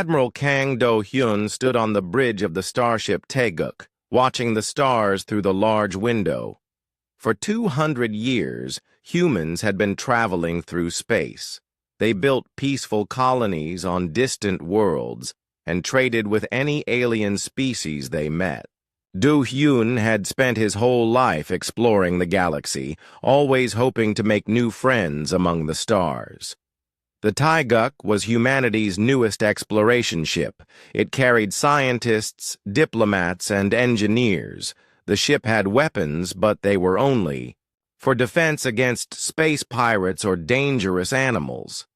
Admiral Kang Do-hyun stood on the bridge of the starship Taeguk, watching the stars through the large window. For 200 years, humans had been traveling through space. They built peaceful colonies on distant worlds and traded with any alien species they met. Do-hyun had spent his whole life exploring the galaxy, always hoping to make new friends among the stars. The Taeguk was humanity's newest exploration ship. It carried scientists, diplomats, and engineers. The ship had weapons, but they were only for defense against space pirates or dangerous animals.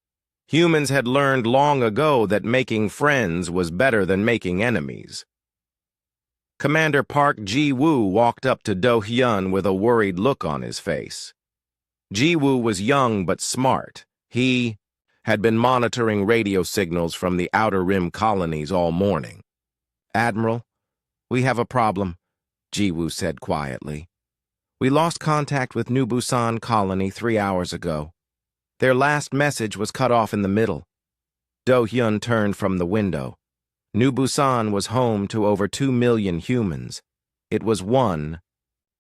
Humans had learned long ago that making friends was better than making enemies. Commander Park Ji-woo walked up to Do-hyun with a worried look on his face. Ji-woo was young but smart. He had been monitoring radio signals from the Outer Rim colonies all morning. "Admiral, we have a problem," Ji-woo said quietly. "We lost contact with New Busan colony 3 hours ago. Their last message was cut off in the middle." Do-hyun turned from the window. New Busan was home to over 2 million humans. It was one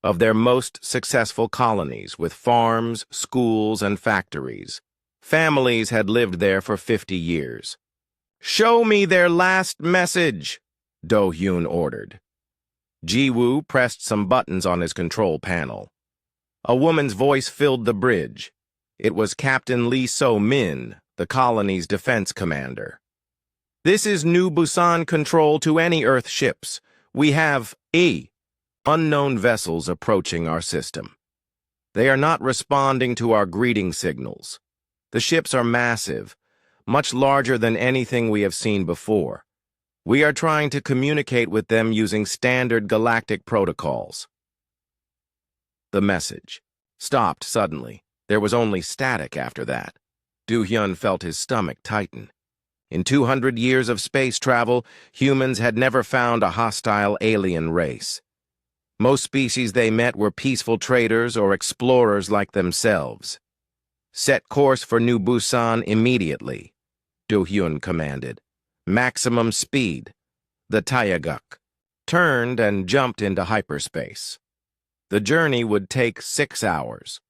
of their most successful colonies, with farms, schools, and factories. Families had lived there for 50 years. "Show me their last message," Do-hyun ordered. Ji-woo pressed some buttons on his control panel. A woman's voice filled the bridge. It was Captain Lee So-min, the colony's defense commander. "This is New Busan Control to any Earth ships. We have unknown vessels approaching our system. They are not responding to our greeting signals. The ships are massive, much larger than anything we have seen before. We are trying to communicate with them using standard galactic protocols." The message stopped suddenly. There was only static after that. Do-hyun felt his stomach tighten. In 200 years of space travel, humans had never found a hostile alien race. Most species they met were peaceful traders or explorers like themselves. "Set course for New Busan immediately," Do-hyun commanded. "Maximum speed." The Taeguk turned and jumped into hyperspace. The journey would take 6 hours.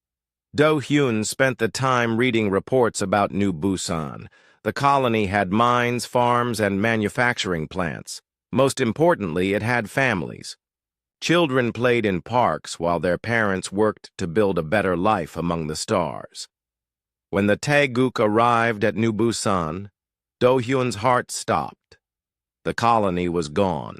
Do-hyun spent the time reading reports about New Busan. The colony had mines, farms, and manufacturing plants. Most importantly, it had families. Children played in parks while their parents worked to build a better life among the stars. When the Taeguk arrived at New Busan, Do-hyun's heart stopped. The colony was gone.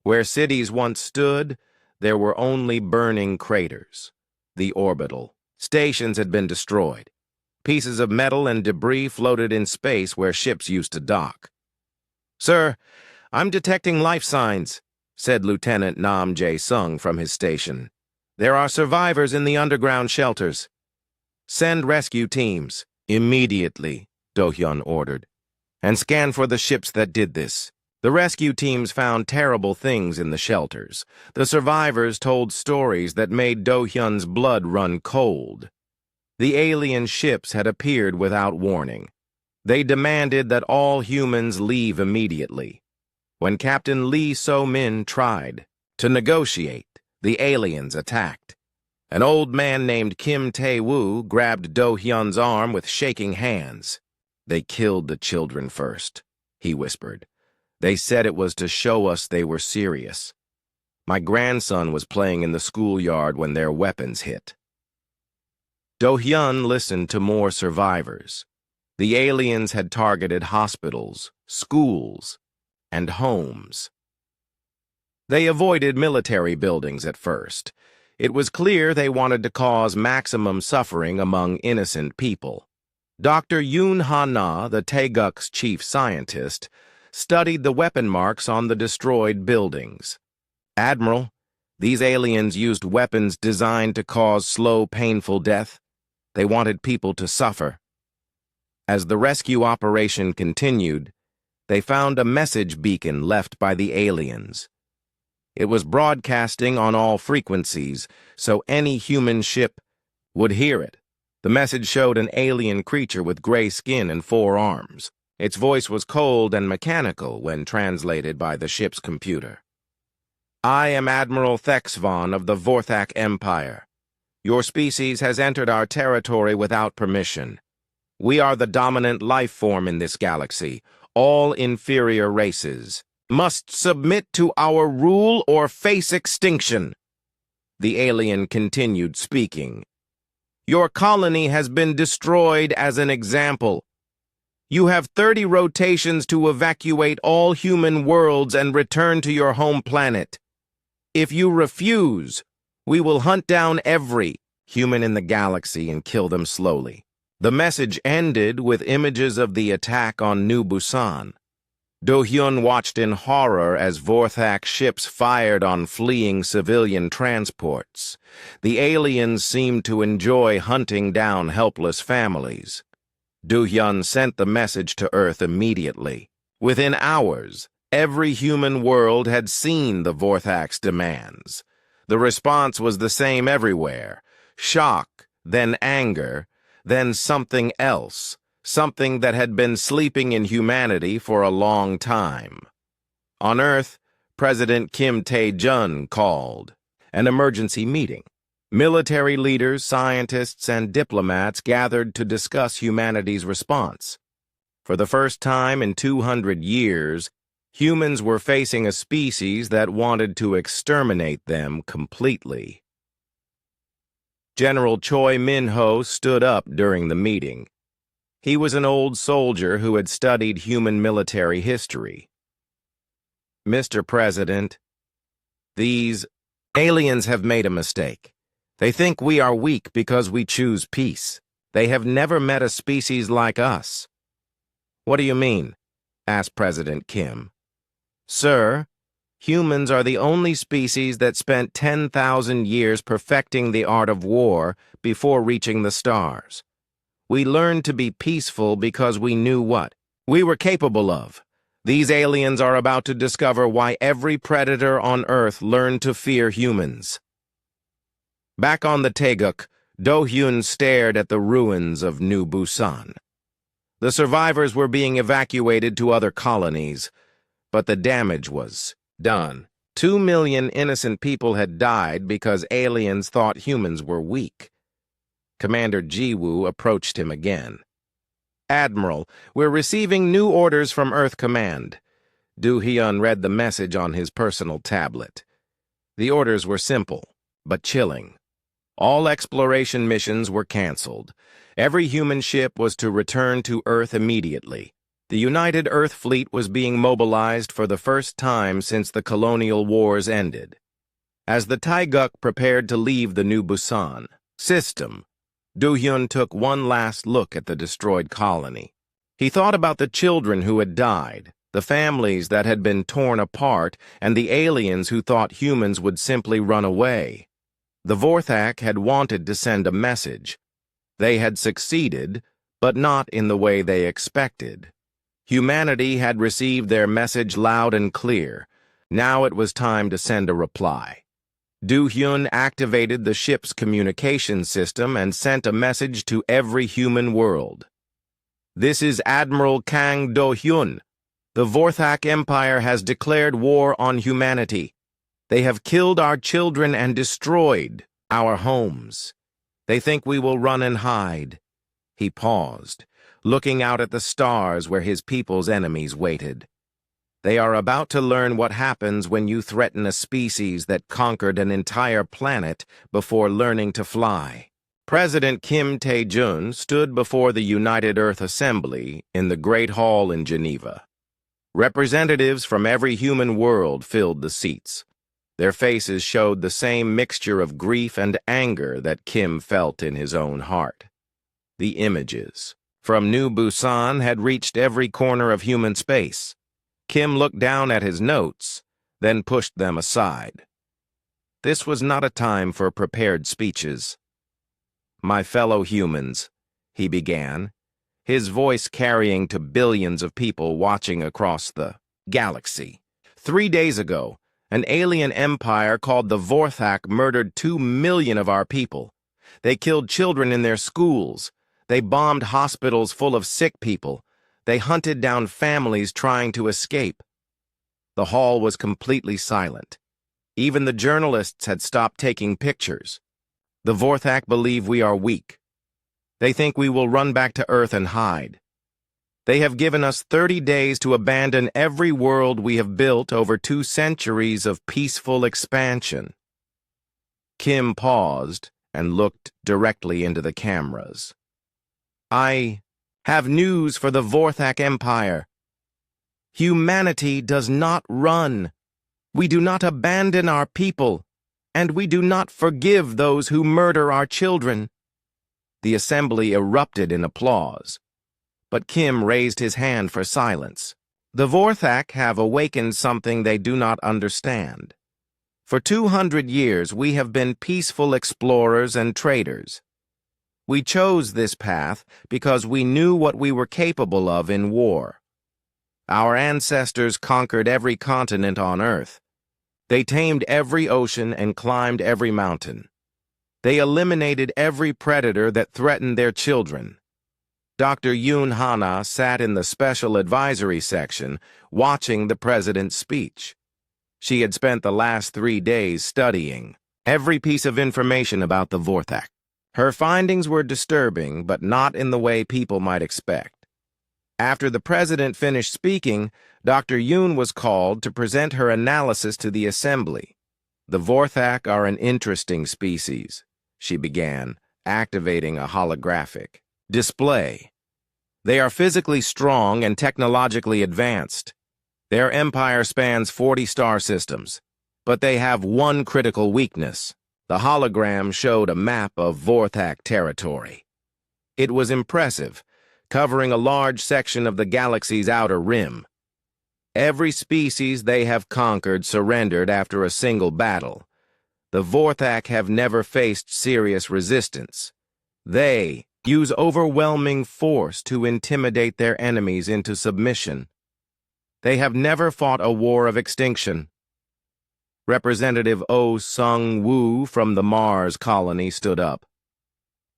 Where cities once stood, there were only burning craters. The orbital stations had been destroyed. Pieces of metal and debris floated in space where ships used to dock. "Sir, I'm detecting life signs," said Lieutenant Nam Jae-sung from his station. "There are survivors in the underground shelters." "Send rescue teams immediately," Do-hyun ordered, "and scan for the ships that did this." The rescue teams found terrible things in the shelters. The survivors told stories that made Do-hyun's blood run cold. The alien ships had appeared without warning. They demanded that all humans leave immediately. When Captain Lee So-min tried to negotiate, the aliens attacked. An old man named Kim Tae-woo grabbed Do-hyun's arm with shaking hands. "They killed the children first," he whispered. "They said it was to show us they were serious. My grandson was playing in the schoolyard when their weapons hit." Do-hyun listened to more survivors. The aliens had targeted hospitals, schools, and homes. They avoided military buildings at first. It was clear they wanted to cause maximum suffering among innocent people. Dr. Yoon Ha-na, the Taeguk's chief scientist, studied the weapon marks on the destroyed buildings. "Admiral, these aliens used weapons designed to cause slow, painful death. They wanted people to suffer." As the rescue operation continued, they found a message beacon left by the aliens. It was broadcasting on all frequencies, so any human ship would hear it. The message showed an alien creature with gray skin and 4 arms. Its voice was cold and mechanical when translated by the ship's computer. I am Admiral Thexvon of the Vorthak Empire. Your species has entered our territory without permission. We are the dominant life form in this galaxy. All inferior races must submit to our rule or face extinction. The alien continued speaking. Your colony has been destroyed as an example. You have 30 rotations to evacuate all human worlds and return to your home planet. If you refuse, we will hunt down every human in the galaxy and kill them slowly. The message ended with images of the attack on New Busan. Do-hyun watched in horror as Vorthak ships fired on fleeing civilian transports. The aliens seemed to enjoy hunting down helpless families. Do-hyun sent the message to Earth immediately. Within hours, every human world had seen the Vorthak's demands. The response was the same everywhere. Shock, then anger, then something else. Something that had been sleeping in humanity for a long time. On Earth, President Kim Tae-jun called an emergency meeting. Military leaders, scientists, and diplomats gathered to discuss humanity's response. For the first time in 200 years, humans were facing a species that wanted to exterminate them completely. General Choi Min-ho stood up during the meeting. He was an old soldier who had studied human military history. Mr. President, these aliens have made a mistake. They think we are weak because we choose peace. They have never met a species like us. What do you mean? Asked President Kim. Sir, humans are the only species that spent 10,000 years perfecting the art of war before reaching the stars. We learned to be peaceful because we knew what we were capable of. These aliens are about to discover why every predator on Earth learned to fear humans. Back on the Taeguk, Do-hyun stared at the ruins of New Busan. The survivors were being evacuated to other colonies, but the damage was done. 2 million innocent people had died because aliens thought humans were weak. Commander Ji-woo approached him again. Admiral, we're receiving new orders from Earth Command. Do-hyun read the message on his personal tablet. The orders were simple, but chilling. All exploration missions were canceled. Every human ship was to return to Earth immediately. The United Earth Fleet was being mobilized for the first time since the colonial wars ended. As the Taeguk prepared to leave the New Busan system, Do-hyun took one last look at the destroyed colony. He thought about the children who had died, the families that had been torn apart, and the aliens who thought humans would simply run away. The Vorthak had wanted to send a message. They had succeeded, but not in the way they expected. Humanity had received their message loud and clear. Now it was time to send a reply. Do-hyun activated the ship's communication system and sent a message to every human world. This is Admiral Kang Do-hyun. The Vorthak Empire has declared war on humanity. They have killed our children and destroyed our homes. They think we will run and hide. He paused, looking out at the stars where his people's enemies waited. They are about to learn what happens when you threaten a species that conquered an entire planet before learning to fly. President Kim Tae-jun stood before the United Earth Assembly in the Great Hall in Geneva. Representatives from every human world filled the seats. Their faces showed the same mixture of grief and anger that Kim felt in his own heart. The images from New Busan had reached every corner of human space. Kim looked down at his notes, then pushed them aside. This was not a time for prepared speeches. My fellow humans, he began, his voice carrying to billions of people watching across the galaxy. 3 days ago, an alien empire called the Vorthak murdered 2 million of our people. They killed children in their schools. They bombed hospitals full of sick people. They hunted down families trying to escape. The hall was completely silent. Even the journalists had stopped taking pictures. The Vorthak believe we are weak. They think we will run back to Earth and hide. They have given us 30 days to abandon every world we have built over 2 centuries of peaceful expansion. Kim paused and looked directly into the cameras. I have news for the Vorthak Empire. Humanity does not run. We do not abandon our people, and we do not forgive those who murder our children. The assembly erupted in applause, but Kim raised his hand for silence. The Vorthak have awakened something they do not understand. For 200 years, we have been peaceful explorers and traders. We chose this path because we knew what we were capable of in war. Our ancestors conquered every continent on Earth. They tamed every ocean and climbed every mountain. They eliminated every predator that threatened their children. Dr. Yoon Hana sat in the special advisory section watching the president's speech. She had spent the last 3 days studying every piece of information about the Vorthak. Her findings were disturbing, but not in the way people might expect. After the president finished speaking, Dr. Yoon was called to present her analysis to the assembly. The Vorthak are an interesting species, she began, activating a holographic display. They are physically strong and technologically advanced. Their empire spans 40 star systems, but they have one critical weakness. The hologram showed a map of Vorthak territory. It was impressive, covering a large section of the galaxy's outer rim. Every species they have conquered surrendered after a single battle. The Vorthak have never faced serious resistance. They use overwhelming force to intimidate their enemies into submission. They have never fought a war of extinction. Representative Oh Sung-woo from the Mars colony stood up.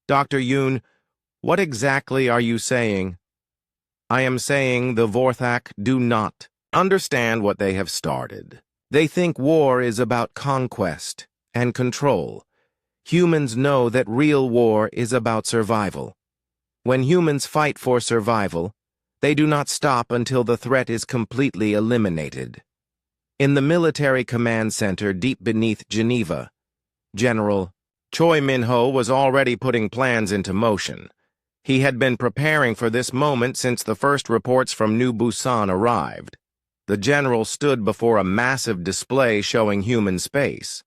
Dr. Yoon, what exactly are you saying? I am saying the Vorthak do not understand what they have started. They think war is about conquest and control. Humans know that real war is about survival. When humans fight for survival, they do not stop until the threat is completely eliminated. In the military command center deep beneath Geneva, General Choi Min-ho was already putting plans into motion. He had been preparing for this moment since the first reports from New Busan arrived. The general stood before a massive display showing human space.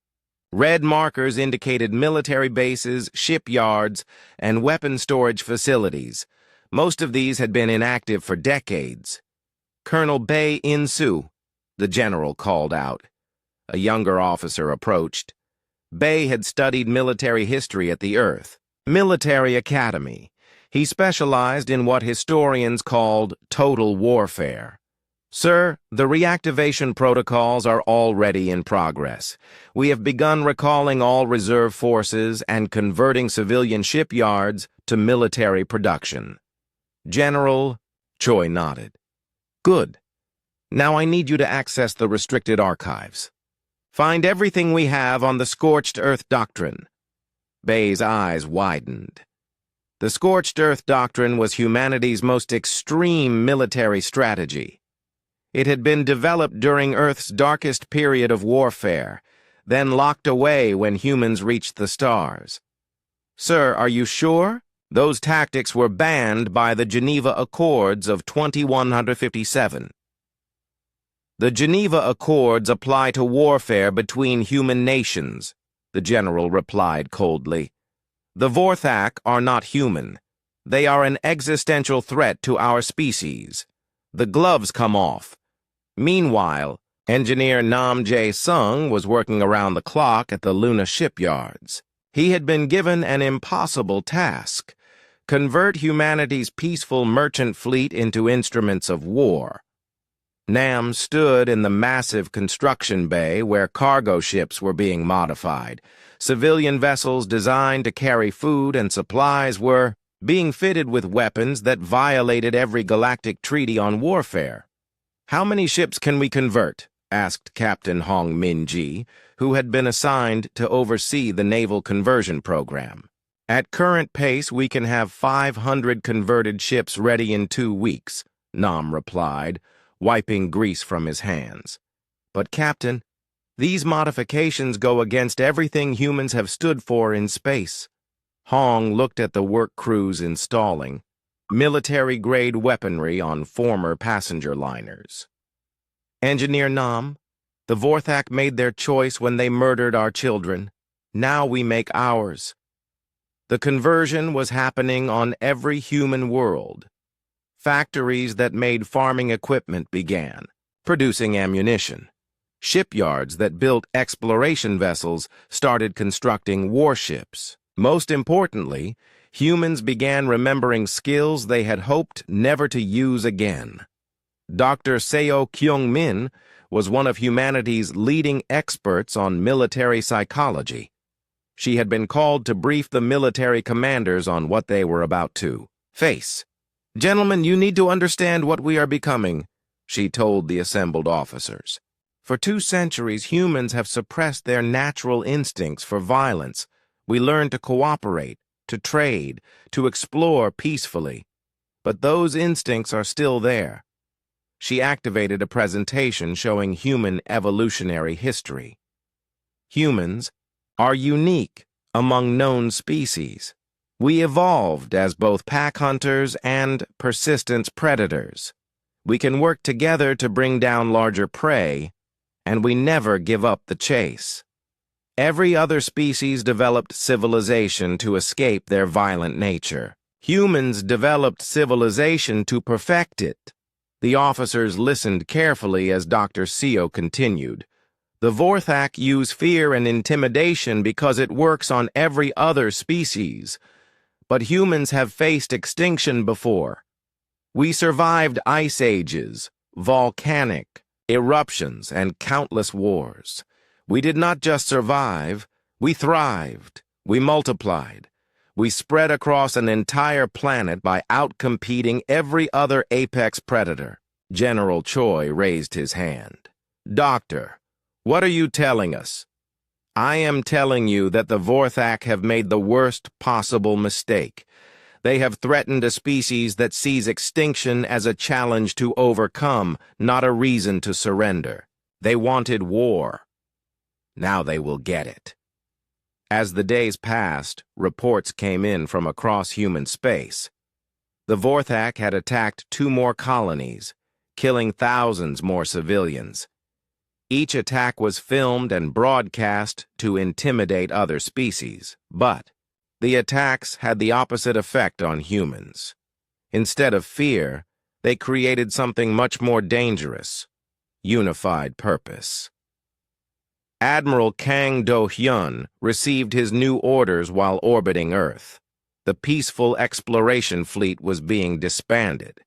Red markers indicated military bases, shipyards, and weapon storage facilities. Most of these had been inactive for decades. Colonel Bae In-soo, the general called out. A younger officer approached. Bae had studied military history at the Earth Military Academy. He specialized in what historians called total warfare. Sir, the reactivation protocols are already in progress. We have begun recalling all reserve forces and converting civilian shipyards to military production. General Choi nodded. Good. Now I need you to access the restricted archives. Find everything we have on the Scorched Earth Doctrine. Bae's eyes widened. The Scorched Earth Doctrine was humanity's most extreme military strategy. It had been developed during Earth's darkest period of warfare, then locked away when humans reached the stars. Sir, are you sure? Those tactics were banned by the Geneva Accords of 2157. The Geneva Accords apply to warfare between human nations, the general replied coldly. The Vorthak are not human. They are an existential threat to our species. The gloves come off. Meanwhile, engineer Nam Jae-sung was working around the clock at the Luna shipyards. He had been given an impossible task: convert humanity's peaceful merchant fleet into instruments of war. Nam stood in the massive construction bay where cargo ships were being modified. Civilian vessels designed to carry food and supplies were being fitted with weapons that violated every galactic treaty on warfare. "How many ships can we convert?" asked Captain Hong Min-ji, who had been assigned to oversee the naval conversion program. "At current pace, we can have 500 converted ships ready in 2 weeks," Nam replied, wiping grease from his hands. "But, Captain, these modifications go against everything humans have stood for in space." Hong looked at the work crews installing military-grade weaponry on former passenger liners. "Engineer Nam, the Vorthak made their choice when they murdered our children. Now we make ours." The conversion was happening on every human world. Factories that made farming equipment began, producing ammunition. Shipyards that built exploration vessels started constructing warships. Most importantly, humans began remembering skills they had hoped never to use again. Dr. Seo Kyung-min was one of humanity's leading experts on military psychology. She had been called to brief the military commanders on what they were about to face. "Gentlemen, you need to understand what we are becoming," she told the assembled officers. "For 2 centuries, humans have suppressed their natural instincts for violence. We learned to cooperate, to trade, to explore peacefully. But those instincts are still there." She activated a presentation showing human evolutionary history. Humans are unique among known species. We evolved as both pack hunters and persistence predators. We can work together to bring down larger prey, and we never give up the chase. Every other species developed civilization to escape their violent nature. Humans developed civilization to perfect it. The officers listened carefully as Dr. Seo continued. "The Vorthak use fear and intimidation because it works on every other species. But humans have faced extinction before. We survived ice ages, volcanic eruptions, and countless wars. We did not just survive, we thrived, we multiplied. We spread across an entire planet by outcompeting every other apex predator." General Choi raised his hand. "Doctor, what are you telling us?" "I am telling you that the Vorthak have made the worst possible mistake. They have threatened a species that sees extinction as a challenge to overcome, not a reason to surrender. They wanted war. Now they will get it." As the days passed, reports came in from across human space. The Vorthak had attacked 2 more colonies, killing thousands more civilians. Each attack was filmed and broadcast to intimidate other species, but the attacks had the opposite effect on humans. Instead of fear, they created something much more dangerous: unified purpose. Admiral Kang Do-hyun received his new orders while orbiting Earth. The peaceful exploration fleet was being disbanded.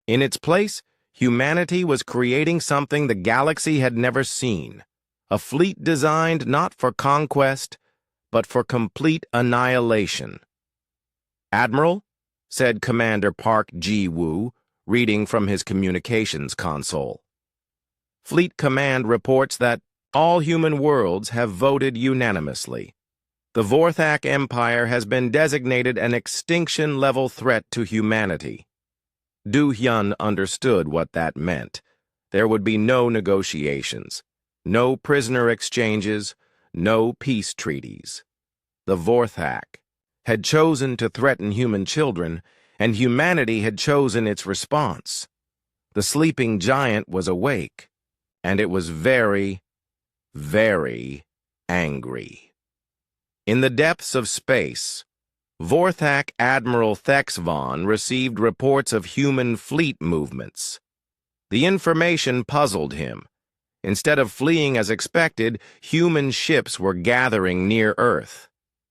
In its place, humanity was creating something the galaxy had never seen: a fleet designed not for conquest, but for complete annihilation. "Admiral," said Commander Park Ji-woo, reading from his communications console. "Fleet Command reports that all human worlds have voted unanimously. The Vorthak Empire has been designated an extinction-level threat to humanity." Do-hyun understood what that meant. There would be no negotiations, no prisoner exchanges, no peace treaties. The Vorthak had chosen to threaten human children, and humanity had chosen its response. The sleeping giant was awake, and it was very, very angry. In the depths of space, Vorthak Admiral Thex Von received reports of human fleet movements. The information puzzled him. Instead of fleeing as expected, human ships were gathering near Earth.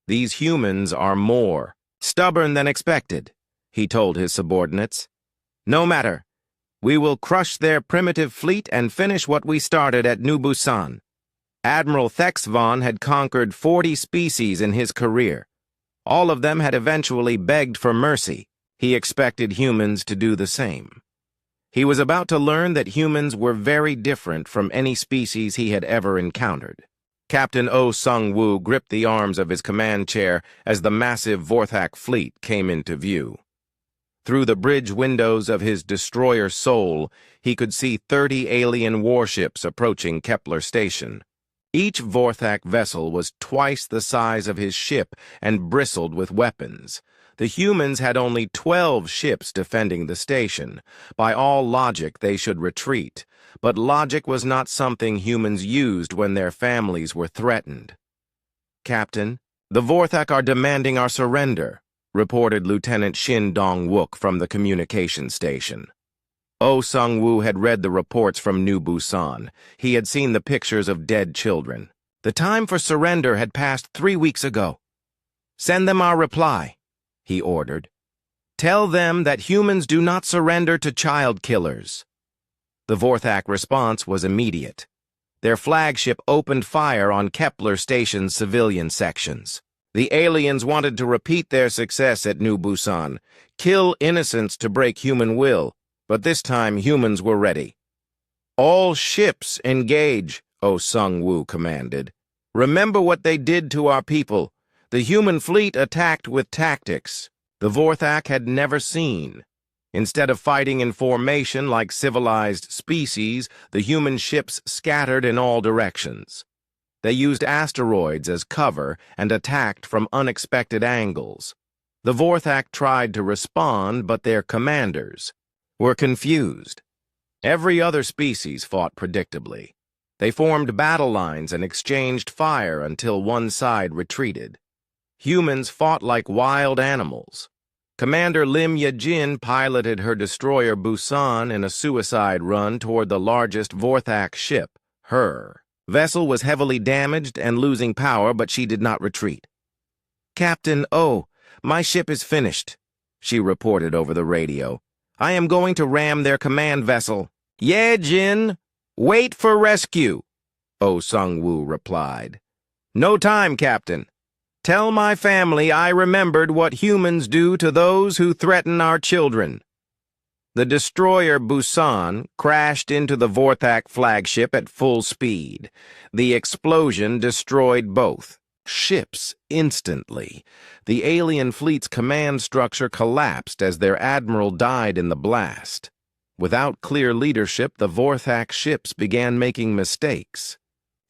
"These humans are more stubborn than expected," he told his subordinates. "No matter. We will crush their primitive fleet and finish what we started at New Busan." Admiral Thex Von had conquered 40 species in his career. All of them had eventually begged for mercy. He expected humans to do the same. He was about to learn that humans were very different from any species he had ever encountered. Captain Oh Sung-woo gripped the arms of his command chair as the massive Vorthak fleet came into view. Through the bridge windows of his destroyer Soul, he could see 30 alien warships approaching Kepler Station. Each Vorthak vessel was twice the size of his ship and bristled with weapons. The humans had only 12 ships defending the station. By all logic, they should retreat. But logic was not something humans used when their families were threatened. "Captain, the Vorthak are demanding our surrender," reported Lieutenant Shin Dong-wook from the communication station. Oh Sung-woo had read the reports from New Busan. He had seen the pictures of dead children. The time for surrender had passed 3 weeks ago. "Send them our reply," he ordered. "Tell them that humans do not surrender to child killers." The Vorthak response was immediate. Their flagship opened fire on Kepler Station's civilian sections. The aliens wanted to repeat their success at New Busan, kill innocents to break human will, but this time humans were ready. "All ships engage," Oh Sung-woo commanded. "Remember what they did to our people. The human fleet attacked with tactics the Vorthak had never seen. Instead of fighting in formation like civilized species, the human ships scattered in all directions. They used asteroids as cover and attacked from unexpected angles. The Vorthak tried to respond, but their commanders were confused. Every other species fought predictably. They formed battle lines and exchanged fire until one side retreated. Humans fought like wild animals. Commander Lim Ye-jin piloted her destroyer Busan in a suicide run toward the largest Vorthak ship, her vessel was heavily damaged and losing power, but she did not retreat. "Captain Oh, my ship is finished," she reported over the radio. "I am going to ram their command vessel." "Ye-jin, wait for rescue," Oh Sung-woo replied. "No time, Captain. Tell my family I remembered what humans do to those who threaten our children." The destroyer Busan crashed into the Vorthak flagship at full speed. The explosion destroyed both ships instantly. The alien fleet's command structure collapsed as their admiral died in the blast. Without clear leadership, the Vorthak ships began making mistakes.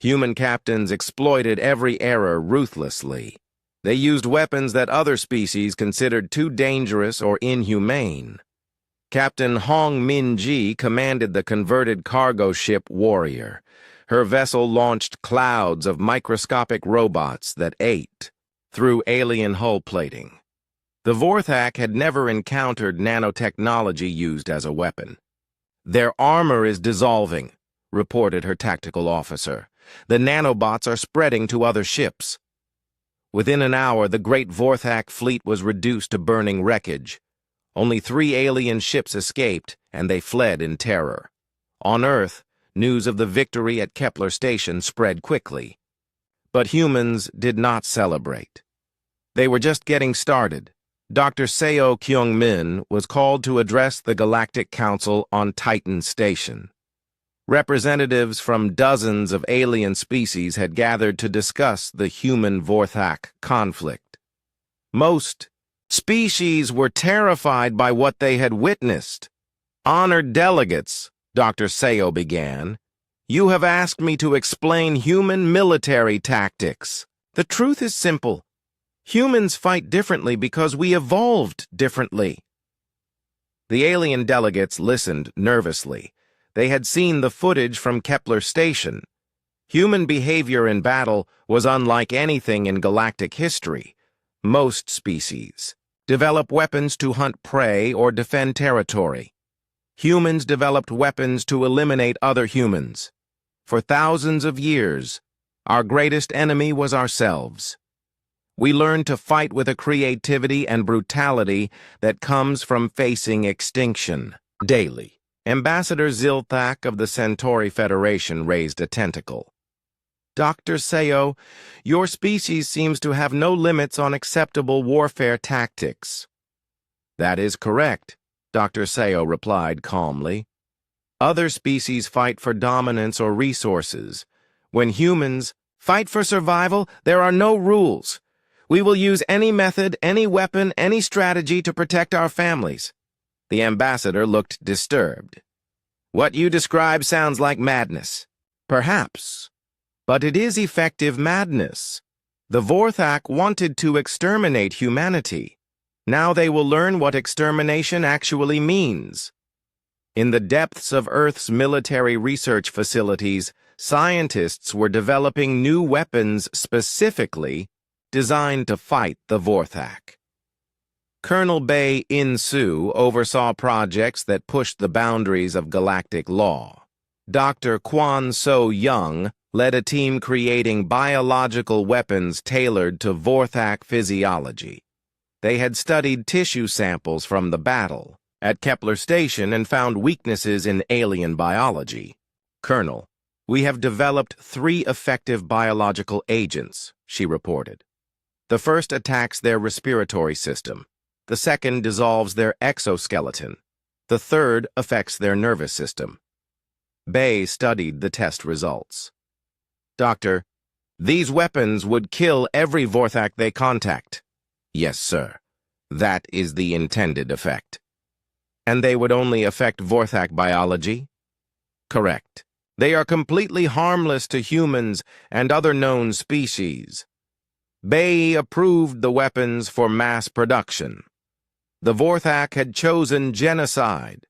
Human captains exploited every error ruthlessly. They used weapons that other species considered too dangerous or inhumane. Captain Hong Min-ji commanded the converted cargo ship Warrior. Her vessel launched clouds of microscopic robots that ate through alien hull plating. The Vorthak had never encountered nanotechnology used as a weapon. "Their armor is dissolving," reported her tactical officer. "The nanobots are spreading to other ships." Within an hour, the great Vorthak fleet was reduced to burning wreckage. Only 3 alien ships escaped, and they fled in terror. On Earth, news of the victory at Kepler Station spread quickly. But humans did not celebrate. They were just getting started. Dr. Seo Kyung-min was called to address the Galactic Council on Titan Station. Representatives from dozens of alien species had gathered to discuss the human-Vorthak conflict. Most species were terrified by what they had witnessed. "Honored delegates," Dr. Seo began, "you have asked me to explain human military tactics. The truth is simple. Humans fight differently because we evolved differently." The alien delegates listened nervously. They had seen the footage from Kepler Station. Human behavior in battle was unlike anything in galactic history. Most species develop weapons to hunt prey or defend territory. Humans developed weapons to eliminate other humans. For thousands of years, our greatest enemy was ourselves. We learned to fight with a creativity and brutality that comes from facing extinction daily. Ambassador Zilthak of the Centauri Federation raised a tentacle. Dr. Seo, your species seems to have no limits on acceptable warfare tactics. That is correct, Dr. Seo replied calmly. Other species fight for dominance or resources. When humans fight for survival, there are no rules. We will use any method, any weapon, any strategy to protect our families. The ambassador looked disturbed. What you describe sounds like madness. Perhaps. But it is effective madness. The Vorthak wanted to exterminate humanity. Now they will learn what extermination actually means. In the depths of Earth's military research facilities, scientists were developing new weapons specifically designed to fight the Vorthak. Colonel Bei In-Su oversaw projects that pushed the boundaries of galactic law. Dr. Kwan So-young led a team creating biological weapons tailored to Vorthak physiology. They had studied tissue samples from the battle at Kepler Station and found weaknesses in alien biology. Colonel, we have developed 3 effective biological agents, she reported. The first attacks their respiratory system. The second dissolves their exoskeleton. The third affects their nervous system. Bei studied the test results. Doctor, these weapons would kill every Vorthak they contact. Yes, sir. That is the intended effect. And they would only affect Vorthak biology? Correct. They are completely harmless to humans and other known species. Bei approved the weapons for mass production. The Vorthak had chosen genocide.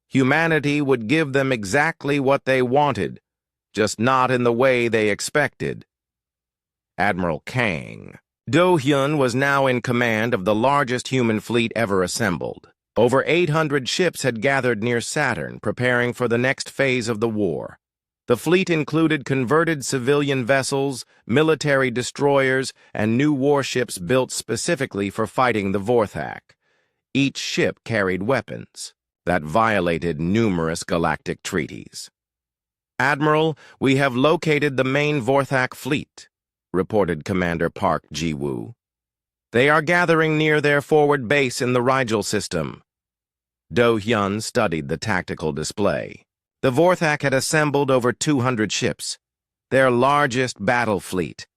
Humanity would give them exactly what they wanted, just not in the way they expected. Admiral Kang. Do-hyun was now in command of the largest human fleet ever assembled. Over 800 ships had gathered near Saturn, preparing for the next phase of the war. The fleet included converted civilian vessels, military destroyers, and new warships built specifically for fighting the Vorthak. Each ship carried weapons that violated numerous galactic treaties. Admiral, we have located the main Vorthak fleet, reported Commander Park Ji-woo. They are gathering near their forward base in the Rigel system. Do-hyun studied the tactical display. The Vorthak had assembled over 200 ships, their largest battle fleet.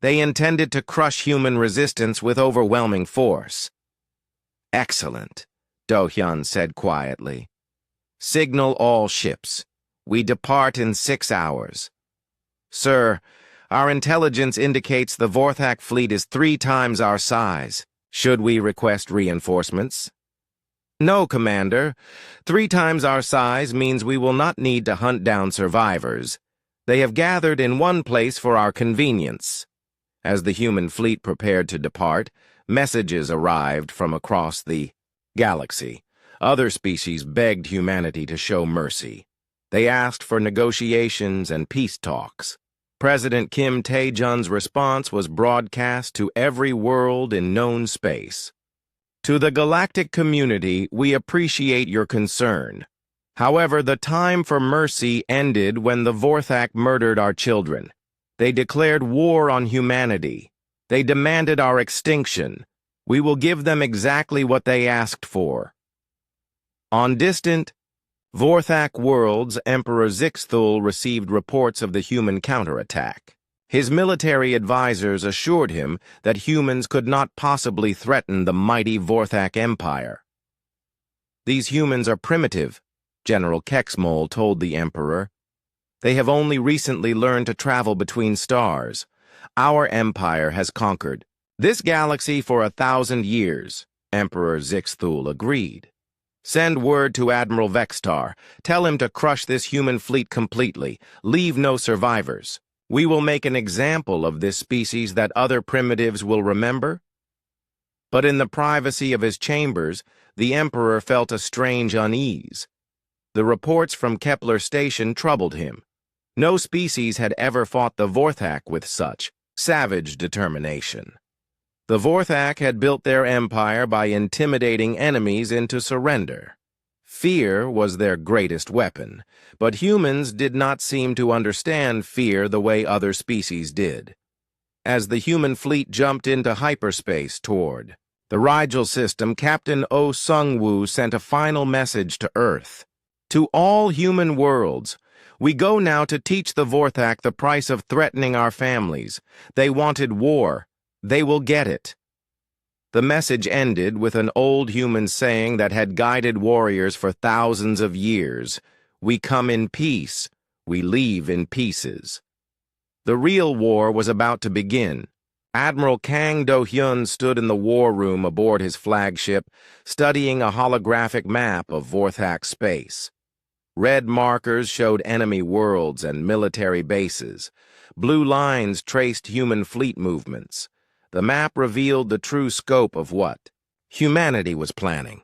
They intended to crush human resistance with overwhelming force. Excellent, Do-hyun said quietly. Signal all ships. We depart in 6 hours. Sir, our intelligence indicates the Vorthak fleet is 3 times our size. Should we request reinforcements? No, Commander. 3 times our size means we will not need to hunt down survivors. They have gathered in one place for our convenience. As the human fleet prepared to depart, messages arrived from across the galaxy. Other species begged humanity to show mercy. They asked for negotiations and peace talks. President Kim Tae-jun's response was broadcast to every world in known space. To the galactic community, we appreciate your concern. However, the time for mercy ended when the Vorthak murdered our children. They declared war on humanity. They demanded our extinction. We will give them exactly what they asked for. On distant Vorthak worlds, Emperor Zixthul received reports of the human counterattack. His military advisors assured him that humans could not possibly threaten the mighty Vorthak Empire. These humans are primitive, General Kexmol told the Emperor. They have only recently learned to travel between stars. Our empire has conquered this galaxy for 1,000 years, Emperor Zixthul agreed. Send word to Admiral Vextar. Tell him to crush this human fleet completely. Leave no survivors. We will make an example of this species that other primitives will remember. But in the privacy of his chambers, the Emperor felt a strange unease. The reports from Kepler Station troubled him. No species had ever fought the Vorthak with such savage determination. The Vorthak had built their empire by intimidating enemies into surrender. Fear was their greatest weapon, but humans did not seem to understand fear the way other species did. As the human fleet jumped into hyperspace toward the Rigel system, Captain Oh Sung-woo sent a final message to Earth. To all human worlds, we go now to teach the Vorthak the price of threatening our families. They wanted war. They will get it. The message ended with an old human saying that had guided warriors for thousands of years. We come in peace. We leave in pieces. The real war was about to begin. Admiral Kang Do-hyun stood in the war room aboard his flagship, studying a holographic map of Vorthak space. Red markers showed enemy worlds and military bases. Blue lines traced human fleet movements. The map revealed the true scope of what humanity was planning.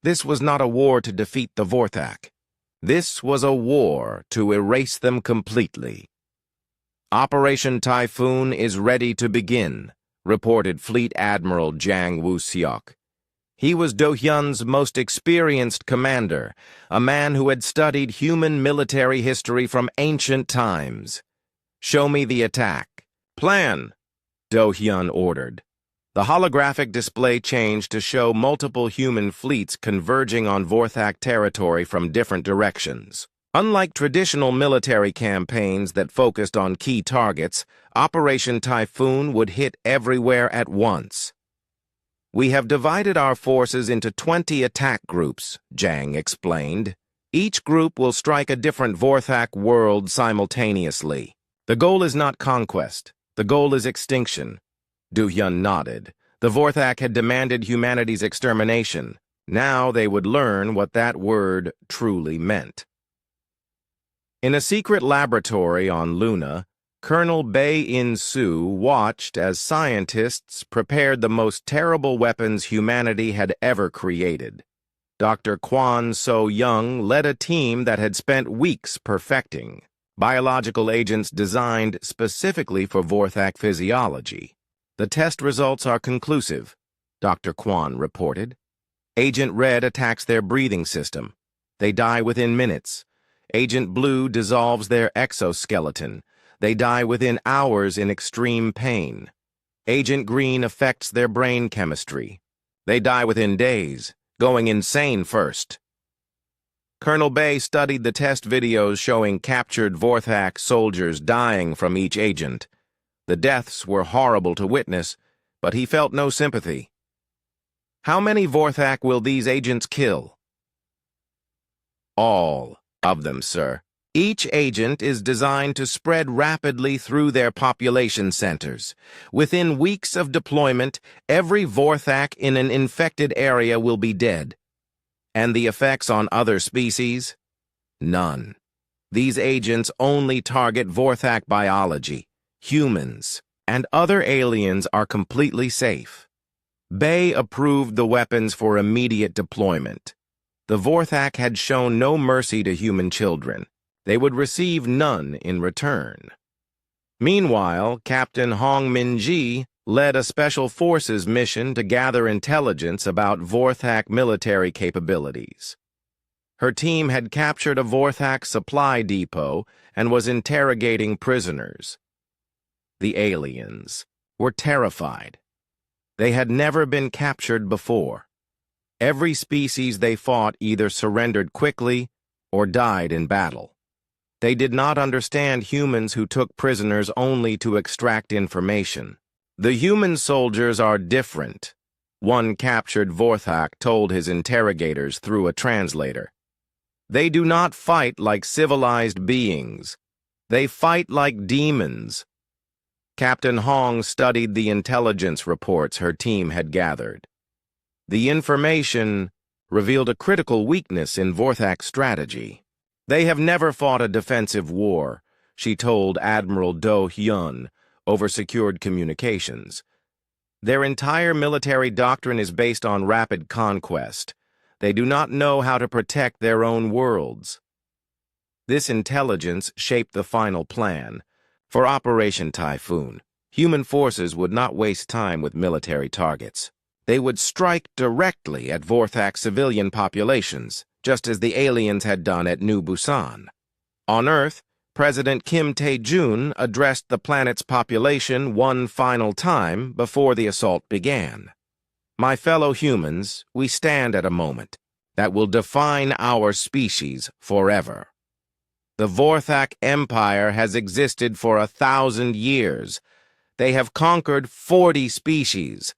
This was not a war to defeat the Vorthak. This was a war to erase them completely. Operation Typhoon is ready to begin, reported Fleet Admiral Jang Woo-seok. He was Do-hyun's most experienced commander, a man who had studied human military history from ancient times. Show me the attack. Plan, Do-hyun ordered. The holographic display changed to show multiple human fleets converging on Vorthak territory from different directions. Unlike traditional military campaigns that focused on key targets, Operation Typhoon would hit everywhere at once. We have divided our forces into 20 attack groups, Jang explained. Each group will strike a different Vorthak world simultaneously. The goal is not conquest. The goal is extinction. Do-hyun nodded. The Vorthak had demanded humanity's extermination. Now they would learn what that word truly meant. In a secret laboratory on Luna, Colonel Bae In-soo watched as scientists prepared the most terrible weapons humanity had ever created. Dr. Kwon So-young led a team that had spent weeks perfecting biological agents designed specifically for Vorthak physiology. The test results are conclusive, Dr. Kwon reported. Agent Red attacks their breathing system. They die within minutes. Agent Blue dissolves their exoskeleton. They die within hours in extreme pain. Agent Green affects their brain chemistry. They die within days, going insane first. Colonel Bae studied the test videos showing captured Vorthak soldiers dying from each agent. The deaths were horrible to witness, but he felt no sympathy. How many Vorthak will these agents kill? All of them, sir. Each agent is designed to spread rapidly through their population centers. Within weeks of deployment, every Vorthak in an infected area will be dead. And the effects on other species? None. These agents only target Vorthak biology. Humans and other aliens are completely safe. Bae approved the weapons for immediate deployment. The Vorthak had shown no mercy to human children. They would receive none in return. Meanwhile, Captain Hong Min-ji led a Special Forces mission to gather intelligence about Vorthak military capabilities. Her team had captured a Vorthak supply depot and was interrogating prisoners. The aliens were terrified. They had never been captured before. Every species they fought either surrendered quickly or died in battle. They did not understand humans who took prisoners only to extract information. The human soldiers are different, one captured Vorthak told his interrogators through a translator. They do not fight like civilized beings. They fight like demons. Captain Hong studied the intelligence reports her team had gathered. The information revealed a critical weakness in Vorthak's strategy. They have never fought a defensive war, she told Admiral Do-hyun over secured communications. Their entire military doctrine is based on rapid conquest. They do not know how to protect their own worlds. This intelligence shaped the final plan. For Operation Typhoon, human forces would not waste time with military targets. They would strike directly at Vorthak civilian populations. just as the aliens had done at New Busan. On Earth, President Kim Tae-jun addressed the planet's population one final time before the assault began. My fellow humans, we stand at a moment that will define our species forever. The Vorthak Empire has existed for 1,000 years. They have conquered 40 species.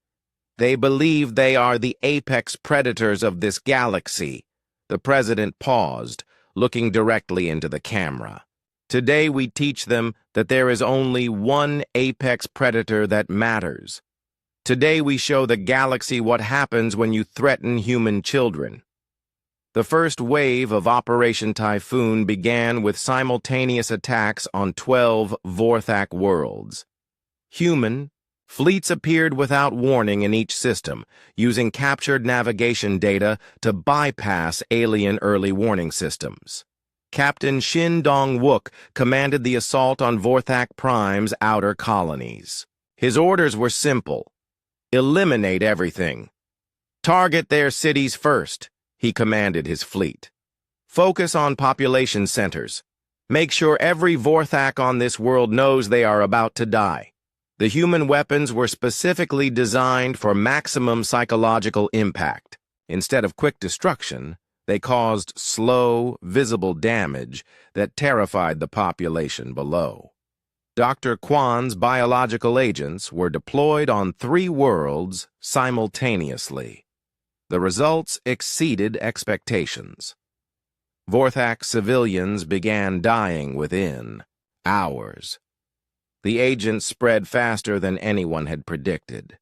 They believe they are the apex predators of this galaxy. The president paused, looking directly into the camera. Today we teach them that there is only one apex predator that matters. Today we show the galaxy what happens when you threaten human children. The first wave of Operation Typhoon began with simultaneous attacks on 12 Vorthak worlds. Fleets appeared without warning in each system, using captured navigation data to bypass alien early warning systems. Captain Shin Dong-wook commanded the assault on Vorthak Prime's outer colonies. His orders were simple. Eliminate everything. Target their cities first, he commanded his fleet. Focus on population centers. Make sure every Vorthak on this world knows they are about to die. The human weapons were specifically designed for maximum psychological impact. Instead of quick destruction, they caused slow, visible damage that terrified the population below. Dr. Kwan's biological agents were deployed on 3 worlds simultaneously. The results exceeded expectations. Vorthak civilians began dying within hours. The agents spread faster than anyone had predicted.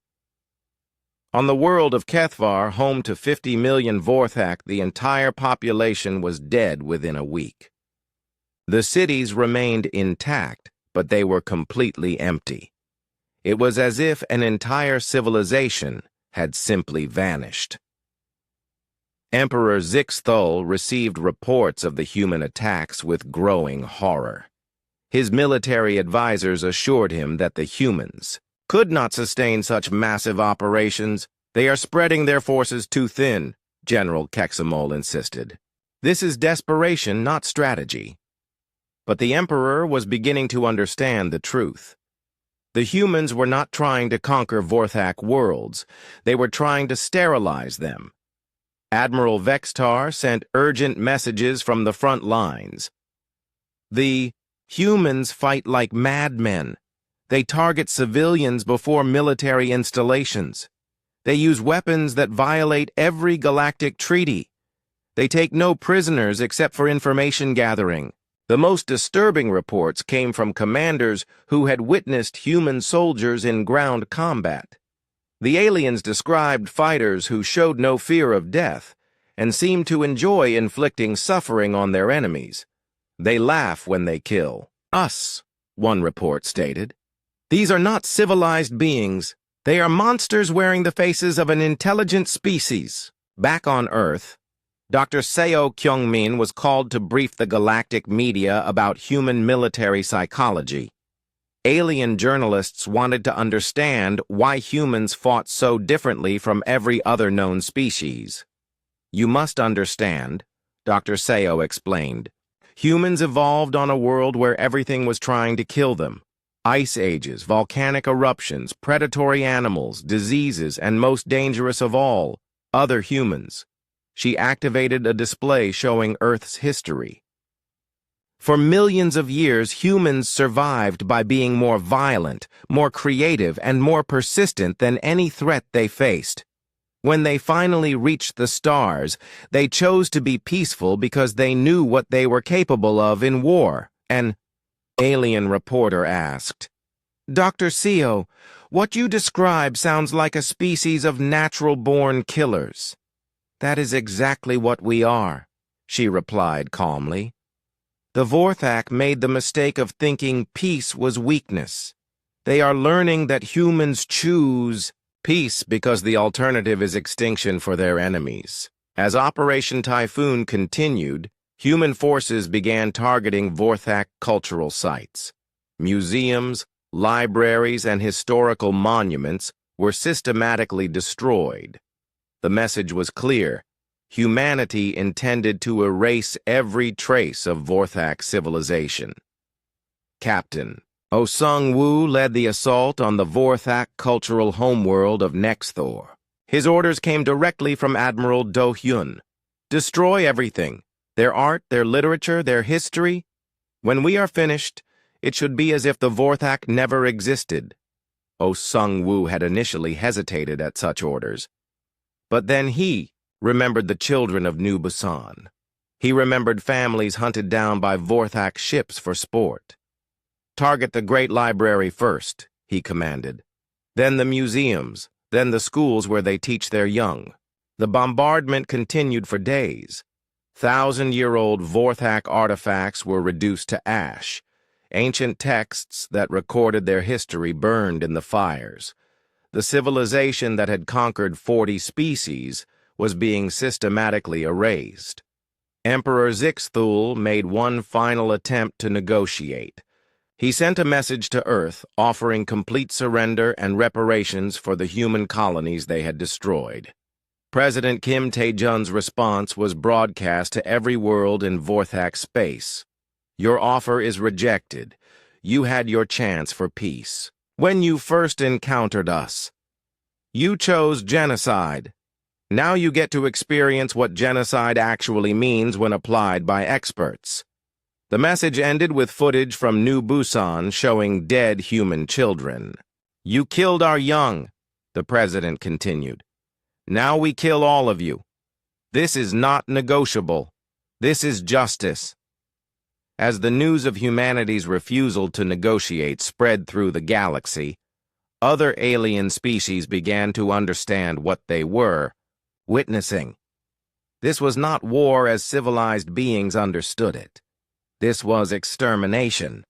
On the world of Kethvar, home to 50 million Vorthak, the entire population was dead within a week. The cities remained intact, but they were completely empty. It was as if an entire civilization had simply vanished. Emperor Zixthul received reports of the human attacks with growing horror. His military advisors assured him that the humans could not sustain such massive operations. They are spreading their forces too thin, General Kexamol insisted. This is desperation, not strategy. But the Emperor was beginning to understand the truth. The humans were not trying to conquer Vorthak worlds. They were trying to sterilize them. Admiral Vextar sent urgent messages from the front lines. The humans fight like madmen. They target civilians before military installations. They use weapons that violate every galactic treaty. They take no prisoners except for information gathering. The most disturbing reports came from commanders who had witnessed human soldiers in ground combat. The aliens described fighters who showed no fear of death and seemed to enjoy inflicting suffering on their enemies. They laugh when they kill us, one report stated. These are not civilized beings. They are monsters wearing the faces of an intelligent species. Back on Earth, Dr. Seo Kyungmin was called to brief the galactic media about human military psychology. Alien journalists wanted to understand why humans fought so differently from every other known species. You must understand, Dr. Seo explained. Humans evolved on a world where everything was trying to kill them. Ice ages, volcanic eruptions, predatory animals, diseases, and most dangerous of all, other humans. She activated a display showing Earth's history. For millions of years, humans survived by being more violent, more creative, and more persistent than any threat they faced. When they finally reached the stars, they chose to be peaceful because they knew what they were capable of in war. An alien reporter asked, Dr. Seo, what you describe sounds like a species of natural-born killers. That is exactly what we are, she replied calmly. The Vorthak made the mistake of thinking peace was weakness. They are learning that humans choose peace because the alternative is extinction for their enemies. As Operation Typhoon continued, human forces began targeting Vorthak cultural sites. Museums, libraries, and historical monuments were systematically destroyed. The message was clear. humanity intended to erase every trace of Vorthak civilization. Captain Oh Sung-woo led the assault on the Vorthak cultural homeworld of Nexthor. His orders came directly from Admiral Do-hyun. Destroy everything, their art, their literature, their history. When we are finished, it should be as if the Vorthak never existed. Oh Sung-woo had initially hesitated at such orders. But then he remembered the children of New Busan. He remembered families hunted down by Vorthak ships for sport. Target the Great Library first, he commanded. Then the museums, then the schools where they teach their young. The bombardment continued for days. 1,000-year-old Vorthak artifacts were reduced to ash. Ancient texts that recorded their history burned in the fires. The civilization that had conquered 40 species was being systematically erased. Emperor Zixthul made one final attempt to negotiate. He sent a message to Earth offering complete surrender and reparations for the human colonies they had destroyed. President Kim Tae-jun's response was broadcast to every world in Vorthak space. Your offer is rejected. You had your chance for peace. When you first encountered us, you chose genocide. Now you get to experience what genocide actually means when applied by experts. The message ended with footage from New Busan showing dead human children. You killed our young, the president continued. Now we kill all of you. This is not negotiable. This is justice. As the news of humanity's refusal to negotiate spread through the galaxy, other alien species began to understand what they were witnessing. This was not war as civilized beings understood it. This was extermination.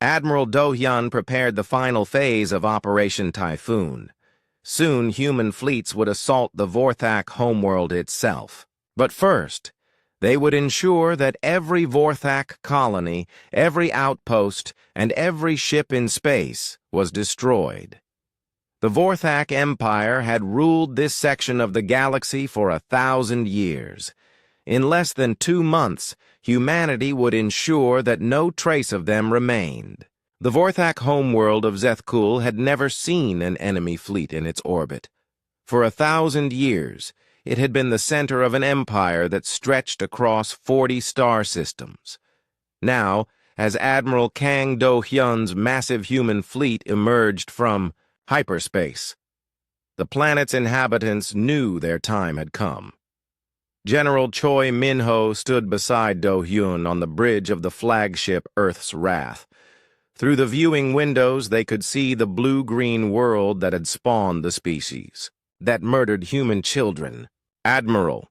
Admiral Do-hyun prepared the final phase of Operation Typhoon. Soon, human fleets would assault the Vorthak homeworld itself. But first, they would ensure that every Vorthak colony, every outpost, and every ship in space was destroyed. The Vorthak Empire had ruled this section of the galaxy for 1,000 years. In less than 2 months, humanity would ensure that no trace of them remained. The Vorthak homeworld of Zethkul had never seen an enemy fleet in its orbit. For 1,000 years, it had been the center of an empire that stretched across 40 star systems. Now, as Admiral Kang Do-hyun's massive human fleet emerged from hyperspace, the planet's inhabitants knew their time had come. General Choi Min-ho stood beside Do-hyun on the bridge of the flagship Earth's Wrath. Through the viewing windows, they could see the blue-green world that had spawned the species, that murdered human children. Admiral,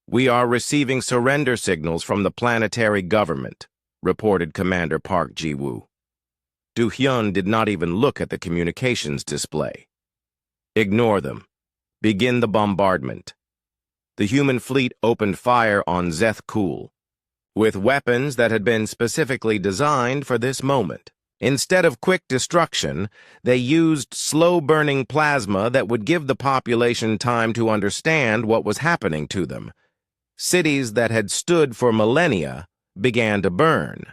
we are receiving surrender signals from the planetary government, reported Commander Park Ji-woo. Do-hyun did not even look at the communications display. Ignore them. Begin the bombardment. The human fleet opened fire on Zethkul, with weapons that had been specifically designed for this moment. Instead of quick destruction, they used slow-burning plasma that would give the population time to understand what was happening to them. Cities that had stood for millennia began to burn.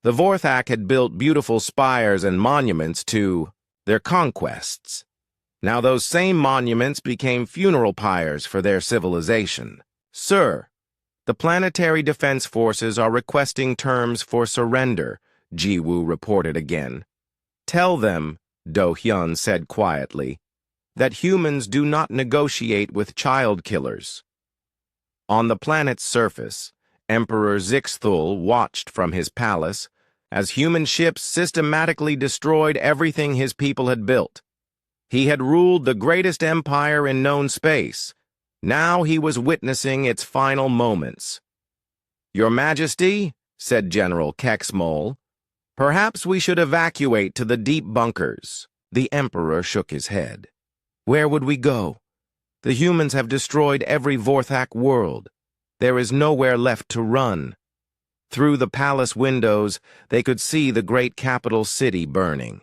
The Vorthak had built beautiful spires and monuments to their conquests. Now those same monuments became funeral pyres for their civilization. Sir, the Planetary Defense Forces are requesting terms for surrender, Ji-woo reported again. Tell them, Do-hyun said quietly, that humans do not negotiate with child killers. On the planet's surface, Emperor Zixthul watched from his palace as human ships systematically destroyed everything his people had built. He had ruled the greatest empire in known space. Now he was witnessing its final moments. Your Majesty, said General Kexmol, perhaps we should evacuate to the deep bunkers. The Emperor shook his head. Where would we go? The humans have destroyed every Vorthak world. There is nowhere left to run. Through the palace windows, they could see the great capital city burning.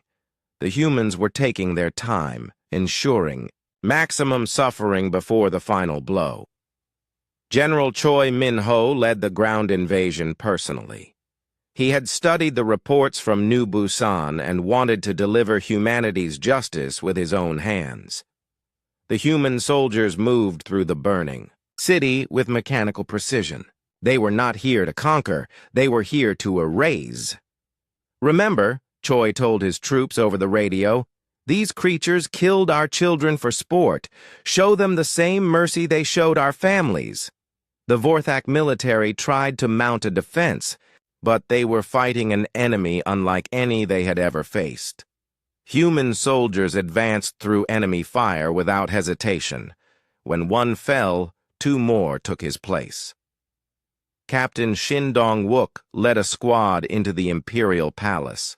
The humans were taking their time, ensuring maximum suffering before the final blow. General Choi Min-ho led the ground invasion personally. He had studied the reports from New Busan and wanted to deliver humanity's justice with his own hands. The human soldiers moved through the burning city with mechanical precision. They were not here to conquer, they were here to erase. Remember, Choi told his troops over the radio, these creatures killed our children for sport. Show them the same mercy they showed our families. The Vorthak military tried to mount a defense, but they were fighting an enemy unlike any they had ever faced. Human soldiers advanced through enemy fire without hesitation. When one fell, two more took his place. Captain Shin Dong-wook led a squad into the imperial palace.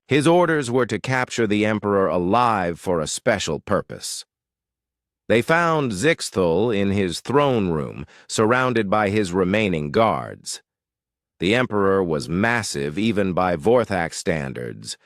His orders were to capture the emperor alive for a special purpose. They found Zixthul in his throne room, surrounded by his remaining guards. The emperor was massive even by Vorthak standards,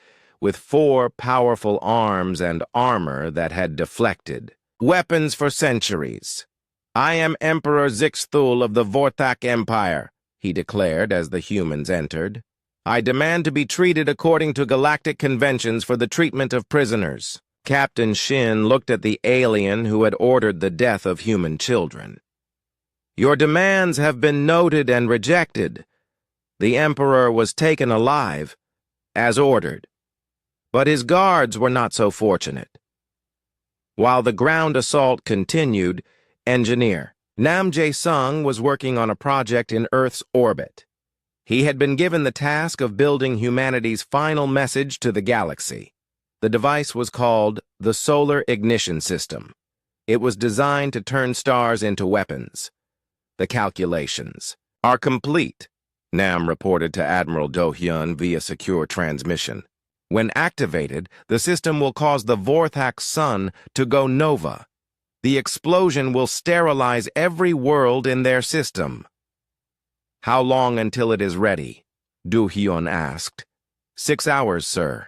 with 4 powerful arms and armor that had deflected weapons for centuries. I am Emperor Zixthul of the Vorthak Empire, he declared as the humans entered. I demand to be treated according to galactic conventions for the treatment of prisoners. Captain Shin looked at the alien who had ordered the death of human children. Your demands have been noted and rejected. The Emperor was taken alive, as ordered. But his guards were not so fortunate. While the ground assault continued, Engineer Nam Jae-sung was working on a project in Earth's orbit. He had been given the task of building humanity's final message to the galaxy. The device was called the Solar Ignition System. It was designed to turn stars into weapons. The calculations are complete, Nam reported to Admiral Do-hyun via secure transmission. When activated, the system will cause the Vorthak sun to go nova. The explosion will sterilize every world in their system. How long until it is ready? Do-hyun asked. 6 hours, sir.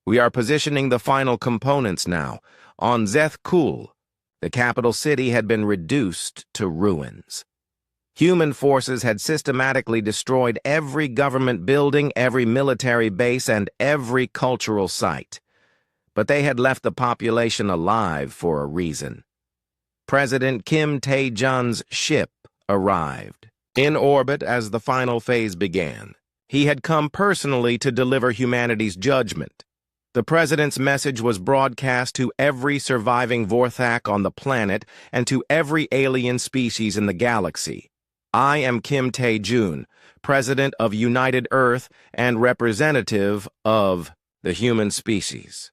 We are positioning the final components now. On Zeth-Kul, the capital city had been reduced to ruins. Human forces had systematically destroyed every government building, every military base, and every cultural site. But they had left the population alive for a reason. President Kim Tae-jun's ship arrived. In orbit as the final phase began, he had come personally to deliver humanity's judgment. The president's message was broadcast to every surviving Vorthak on the planet and to every alien species in the galaxy. I am Kim Tae-jun, President of United Earth and representative of the human species.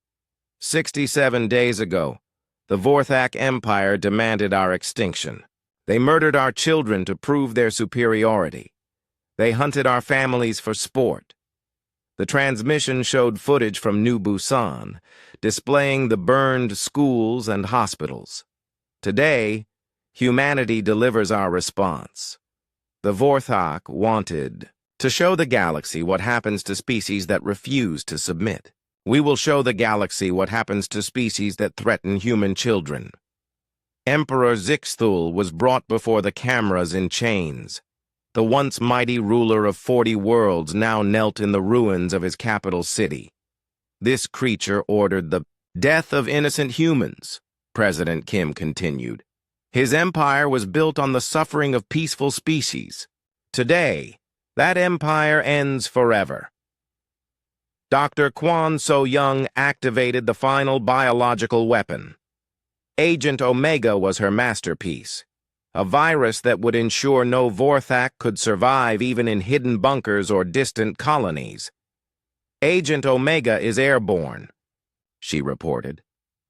67 days ago, the Vorthak Empire demanded our extinction. They murdered our children to prove their superiority. They hunted our families for sport. The transmission showed footage from New Busan, displaying the burned schools and hospitals. Today, humanity delivers our response. The Vorthak wanted to show the galaxy what happens to species that refuse to submit. We will show the galaxy what happens to species that threaten human children. Emperor Zixthul was brought before the cameras in chains. The once mighty ruler of 40 worlds now knelt in the ruins of his capital city. This creature ordered the death of innocent humans, President Kim continued. His empire was built on the suffering of peaceful species. Today, that empire ends forever. Dr. Kwon So-young activated the final biological weapon. Agent Omega was her masterpiece, a virus that would ensure no Vorthak could survive even in hidden bunkers or distant colonies. Agent Omega is airborne, she reported.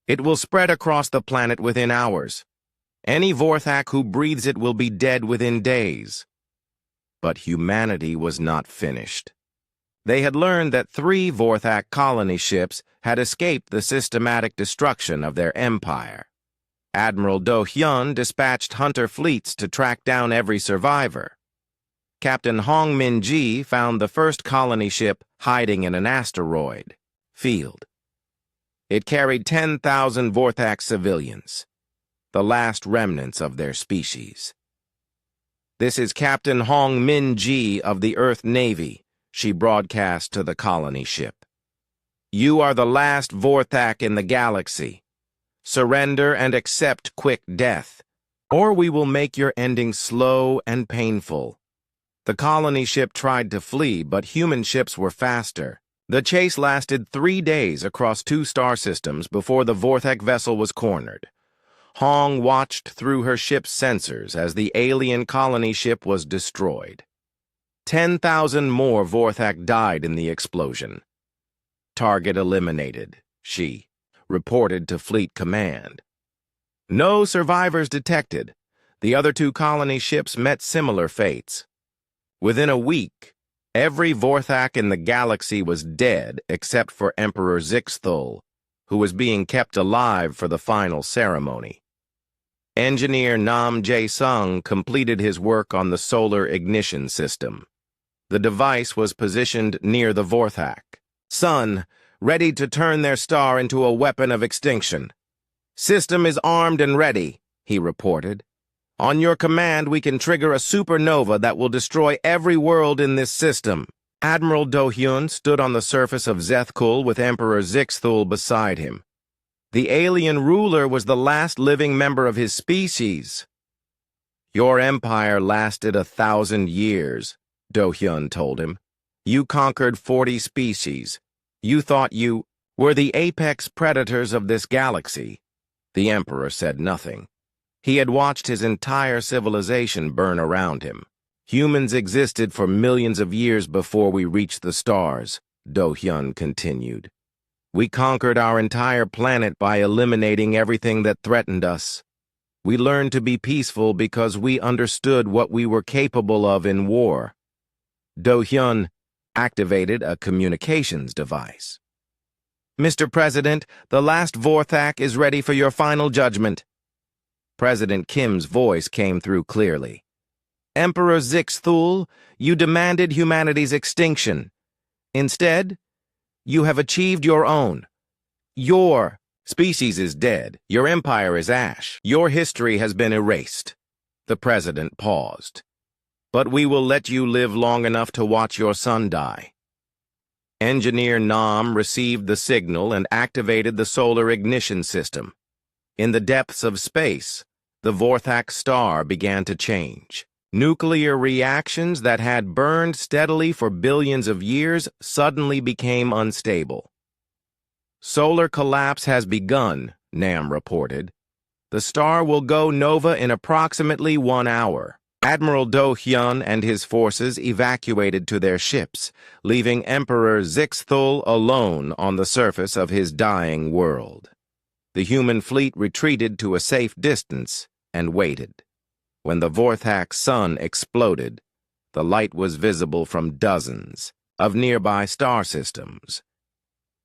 It will spread across the planet within hours. Any Vorthak who breathes it will be dead within days. But humanity was not finished. They had learned that 3 Vorthak colony ships had escaped the systematic destruction of their empire. Admiral Do-hyun dispatched hunter fleets to track down every survivor. Captain Hong Min-ji found the first colony ship hiding in an asteroid field. It carried 10,000 Vorthak civilians, the last remnants of their species. "This is Captain Hong Min-ji of the Earth Navy," she broadcast to the colony ship. "You are the last Vorthak in the galaxy. Surrender and accept quick death, or we will make your ending slow and painful." The colony ship tried to flee, but human ships were faster. The chase lasted 3 days across 2 star systems before the Vorthak vessel was cornered. Hong watched through her ship's sensors as the alien colony ship was destroyed. 10,000 more Vorthak died in the explosion. "Target eliminated," she reported to Fleet Command. No survivors detected. The other 2 colony ships met similar fates. Within a week, every Vorthak in the galaxy was dead except for Emperor Zixthul, who was being kept alive for the final ceremony. Engineer Nam Jae-sung completed his work on the solar ignition system. The device was positioned near the Vorthak. "Sun, ready to turn their star into a weapon of extinction. System is armed and ready," he reported. "On your command, we can trigger a supernova that will destroy every world in this system." Admiral Do-hyun stood on the surface of Zethkul with Emperor Zixthul beside him. The alien ruler was the last living member of his species. "Your empire lasted 1,000 years, Do-hyun told him. "You conquered 40 species. You thought you were the apex predators of this galaxy." The emperor said nothing. He had watched his entire civilization burn around him. "Humans existed for millions of years before we reached the stars," Do-hyun continued. "We conquered our entire planet by eliminating everything that threatened us. We learned to be peaceful because we understood what we were capable of in war." Do-hyun activated a communications device. "Mr. President, the last Vorthak is ready for your final judgment." President Kim's voice came through clearly. "Emperor Zixthul, you demanded humanity's extinction. Instead, you have achieved your own. Your species is dead. Your empire is ash. Your history has been erased." The president paused. "But we will let you live long enough to watch your son die." Engineer Nam received the signal and activated the solar ignition system. In the depths of space, the Vorthak star began to change. Nuclear reactions that had burned steadily for billions of years suddenly became unstable. "Solar collapse has begun," Nam reported. "The star will go nova in approximately 1 hour." Admiral Do-hyun and his forces evacuated to their ships, leaving Emperor Zixthul alone on the surface of his dying world. The human fleet retreated to a safe distance and waited. When the Vorthak's sun exploded, the light was visible from dozens of nearby star systems.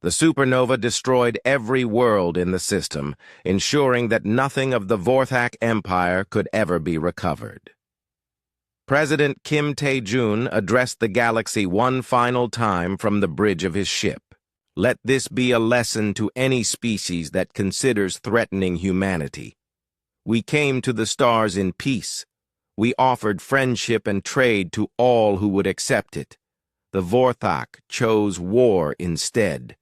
The supernova destroyed every world in the system, ensuring that nothing of the Vorthak Empire could ever be recovered. President Kim Tae-jun addressed the galaxy one final time from the bridge of his ship. "Let this be a lesson to any species that considers threatening humanity. We came to the stars in peace. We offered friendship and trade to all who would accept it. The Vorthak chose war instead."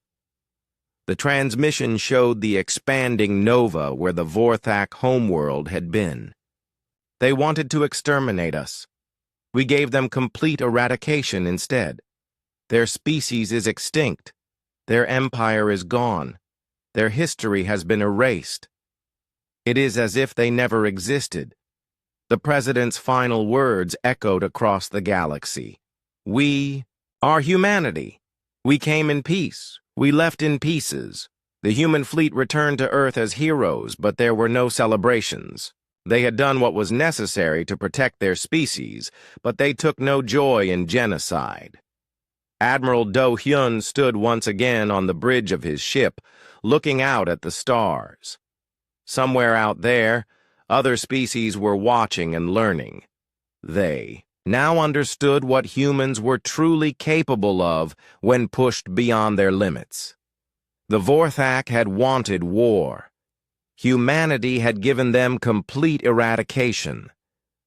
The transmission showed the expanding nova where the Vorthak homeworld had been. "They wanted to exterminate us. We gave them complete eradication instead. Their species is extinct. Their empire is gone. Their history has been erased. It is as if they never existed." The president's final words echoed across the galaxy. "We are humanity. We came in peace. We left in pieces. The human fleet returned to Earth as heroes, but there were no celebrations. They had done what was necessary to protect their species, but they took no joy in genocide." Admiral Do-hyun stood once again on the bridge of his ship, looking out at the stars. Somewhere out there, other species were watching and learning. They now understood what humans were truly capable of when pushed beyond their limits. The Vorthak had wanted war. Humanity had given them complete eradication.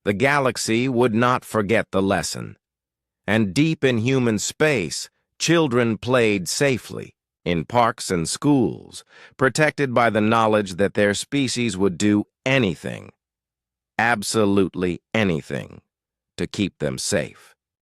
The galaxy would not forget the lesson. And deep in human space, children played safely, in parks and schools, protected by the knowledge that their species would do anything, absolutely anything, to keep them safe.